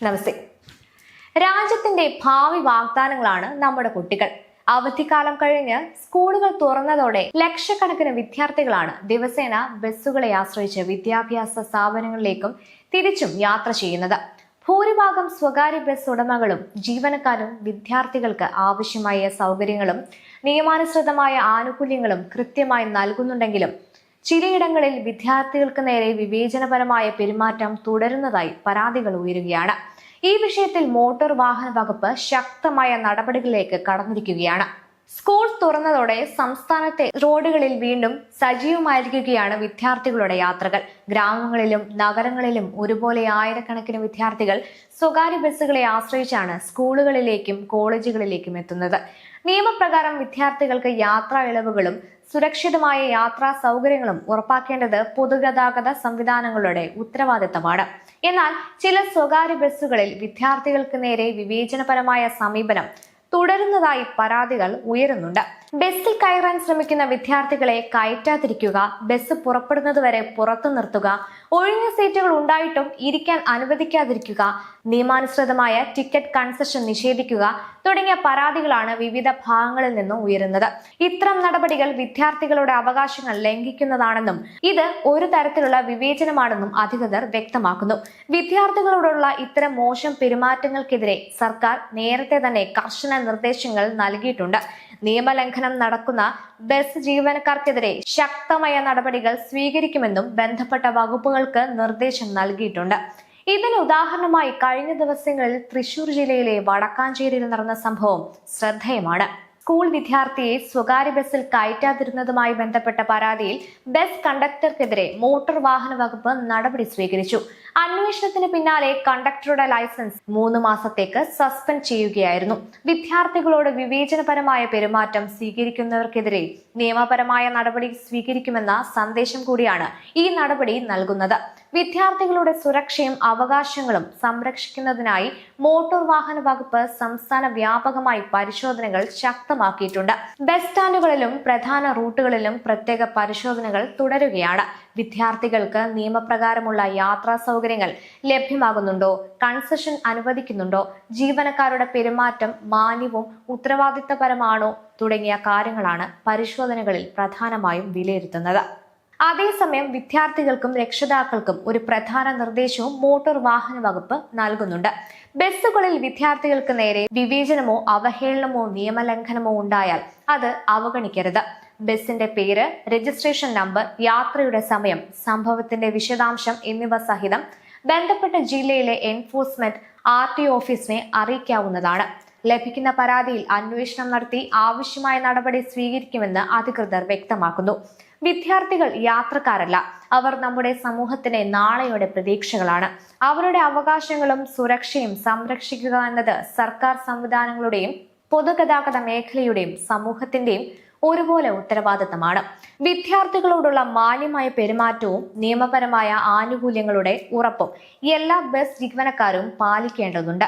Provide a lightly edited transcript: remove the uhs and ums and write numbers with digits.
നമസ്തേ. രാജ്യത്തിന്റെ ഭാവി വാഗ്ദാനങ്ങളാണ് നമ്മുടെ കുട്ടികൾ. അവധിക്കാലം കഴിഞ്ഞ് സ്കൂളുകൾ തുറന്നതോടെ ലക്ഷക്കണക്കിന് വിദ്യാർത്ഥികളാണ് ദിവസേന ബസ്സുകളെ ആശ്രയിച്ച് വിദ്യാഭ്യാസ സ്ഥാപനങ്ങളിലേക്കും തിരിച്ചും യാത്ര ചെയ്യുന്നത്. ഭൂരിഭാഗം സ്വകാര്യ ബസ് ഉടമകളും ജീവനക്കാരും വിദ്യാർത്ഥികൾക്ക് ആവശ്യമായ സൗകര്യങ്ങളും നിയമാനുസൃതമായ ആനുകൂല്യങ്ങളും കൃത്യമായി നൽകുന്നുണ്ടെങ്കിലും ചിലയിടങ്ങളിൽ വിദ്യാർത്ഥികൾക്ക് നേരെ വിവേചനപരമായ പെരുമാറ്റം തുടരുന്നതായി പരാതികൾ ഉയരുകയാണ്. ഈ വിഷയത്തിൽ മോട്ടോർ വാഹന വകുപ്പ് ശക്തമായ നടപടികളിലേക്ക് കടന്നിരിക്കുകയാണ്. സ്കൂൾ തുറന്നതോടെ സംസ്ഥാനത്തെ റോഡുകളിൽ വീണ്ടും സജീവമായിരിക്കുകയാണ് വിദ്യാർത്ഥികളുടെ യാത്രകൾ. ഗ്രാമങ്ങളിലും നഗരങ്ങളിലും ഒരുപോലെ ആയിരക്കണക്കിന് വിദ്യാർത്ഥികൾ സ്വകാര്യ ബസ്സുകളെ ആശ്രയിച്ചാണ് സ്കൂളുകളിലേക്കും കോളേജുകളിലേക്കും എത്തുന്നത്. നിയമപ്രകാരം വിദ്യാർത്ഥികൾക്ക് യാത്രാ ഇളവുകളും സുരക്ഷിതമായ യാത്രാ സൗകര്യങ്ങളും ഉറപ്പാക്കേണ്ടത് പൊതുഗതാഗത സംവിധാനങ്ങളുടെ ഉത്തരവാദിത്തമാണ്. എന്നാൽ ചില സ്വകാര്യ ബസ്സുകളിൽ വിദ്യാർത്ഥികൾക്ക് നേരെ വിവേചനപരമായ സമീപനം തുടരുന്നതായി പരാതികൾ ഉയരുന്നുണ്ട്. ബസ്സിൽ കയറാൻ ശ്രമിക്കുന്ന വിദ്യാർത്ഥികളെ കയറ്റാതിരിക്കുക, ബസ് പുറപ്പെടുന്നതുവരെ പുറത്തു നിർത്തുക, ഒഴിഞ്ഞ സീറ്റുകൾ ഉണ്ടായിട്ടും ഇരിക്കാൻ അനുവദിക്കാതിരിക്കുക, നിയമാനുസൃതമായ ടിക്കറ്റ് കൺസെഷൻ നിഷേധിക്കുക തുടങ്ങിയ പരാതികളാണ് വിവിധ ഭാഗങ്ങളിൽ നിന്നും ഉയരുന്നത്. ഇത്തരം നടപടികൾ വിദ്യാർത്ഥികളുടെ അവകാശങ്ങൾ ലംഘിക്കുന്നതാണെന്നും ഇത് ഒരു തരത്തിലുള്ള വിവേചനമാണെന്നും അധികൃതർ വ്യക്തമാക്കുന്നു. വിദ്യാർത്ഥികളോടുള്ള ഇത്തരം മോശം പെരുമാറ്റങ്ങൾക്കെതിരെ സർക്കാർ നേരത്തെ തന്നെ കർശന നിർദ്ദേശങ്ങൾ നൽകിയിട്ടുണ്ട്. നിയമലംഘനം നടക്കുന്ന ബസ് ജീവനക്കാർക്കെതിരെ ശക്തമായ നടപടികൾ സ്വീകരിക്കുമെന്നും ബന്ധപ്പെട്ട വകുപ്പുകൾക്ക് നിർദ്ദേശം നൽകിയിട്ടുണ്ട്. ഇതിന് ഉദാഹരണമായി കഴിഞ്ഞ ദിവസങ്ങളിൽ തൃശൂർ ജില്ലയിലെ വടക്കാഞ്ചേരിയിൽ നടന്ന സംഭവം ശ്രദ്ധേയമാണ്. സ്കൂൾ വിദ്യാർത്ഥിയെ സ്വകാര്യ ബസ്സിൽ കയറ്റാതിരുന്നതുമായി ബന്ധപ്പെട്ട പരാതിയിൽ ബസ് കണ്ടക്ടർക്കെതിരെ മോട്ടോർ വാഹന വകുപ്പ് നടപടി സ്വീകരിച്ചു. അന്വേഷണത്തിന് പിന്നാലെ കണ്ടക്ടറുടെ ലൈസൻസ് 3 മാസത്തേക്ക് സസ്പെൻഡ് ചെയ്യുകയായിരുന്നു. വിദ്യാർത്ഥികളോട് വിവേചനപരമായ പെരുമാറ്റം സ്വീകരിക്കുന്നവർക്കെതിരെ നിയമപരമായ നടപടി സ്വീകരിക്കുമെന്ന സന്ദേശം കൂടിയാണ് ഈ നടപടി നൽകുന്നത്. വിദ്യാർത്ഥികളുടെ സുരക്ഷയും അവകാശങ്ങളും സംരക്ഷിക്കുന്നതിനായി മോട്ടോർ വാഹന വകുപ്പ് സംസ്ഥാന വ്യാപകമായി പരിശോധനകൾ ശക്തമാക്കിയിട്ടുണ്ട്. ബസ് സ്റ്റാൻഡുകളിലും പ്രധാന റൂട്ടുകളിലും പ്രത്യേക പരിശോധനകൾ തുടരുകയാണ്. വിദ്യാർത്ഥികൾക്ക് നിയമപ്രകാരമുള്ള യാത്രാ സൗകര്യങ്ങൾ ലഭ്യമാകുന്നുണ്ടോ, കൺസെഷൻ അനുവദിക്കുന്നുണ്ടോ, ജീവനക്കാരുടെ പെരുമാറ്റം മാന്യവും ഉത്തരവാദിത്തപരമാണോ തുടങ്ങിയ കാര്യങ്ങളാണ് പരിശോധനകളിൽ പ്രധാനമായും വിലയിരുത്തുന്നത്. അതേസമയം വിദ്യാർത്ഥികൾക്കും രക്ഷിതാക്കൾക്കും ഒരു പ്രധാന നിർദ്ദേശവും മോട്ടോർ വാഹന വകുപ്പ് നൽകുന്നുണ്ട്. ബസ്സുകളിൽ വിദ്യാർത്ഥികൾക്ക് നേരെ വിവേചനമോ അവഹേളനമോ നിയമലംഘനമോ ഉണ്ടായാൽ അത് അവഗണിക്കരുത്. ബസിന്റെ പേര്, രജിസ്ട്രേഷൻ നമ്പർ, യാത്രയുടെ സമയം, സംഭവത്തിന്റെ വിശദാംശം എന്നിവ സഹിതം ബന്ധപ്പെട്ട ജില്ലയിലെ എൻഫോഴ്സ്മെന്റ് RTO ഓഫീസിനെ അറിയിക്കാവുന്നതാണ്. ലഭിക്കുന്ന പരാതിയിൽ അന്വേഷണം നടത്തി ആവശ്യമായ നടപടി സ്വീകരിക്കുമെന്ന് അധികൃതർ വ്യക്തമാക്കുന്നു. വിദ്യാർത്ഥികൾ യാത്രക്കാരല്ല, അവർ നമ്മുടെ സമൂഹത്തിന്റെ നാളെയുടെ പ്രതീക്ഷകളാണ്. അവരുടെ അവകാശങ്ങളും സുരക്ഷയും സംരക്ഷിക്കുക എന്നത് സർക്കാർ സംവിധാനങ്ങളുടെയും പൊതുഗതാഗത മേഖലയുടെയും സമൂഹത്തിന്റെയും ഒരുപോലെ ഉത്തരവാദിത്തമാണ്. വിദ്യാർത്ഥികളോടുള്ള മാന്യമായ പെരുമാറ്റവും നിയമപരമായ ആനുകൂല്യങ്ങളുടെ ഉറപ്പും എല്ലാ ബസ് ജീവനക്കാരും പാലിക്കേണ്ടതുണ്ട്.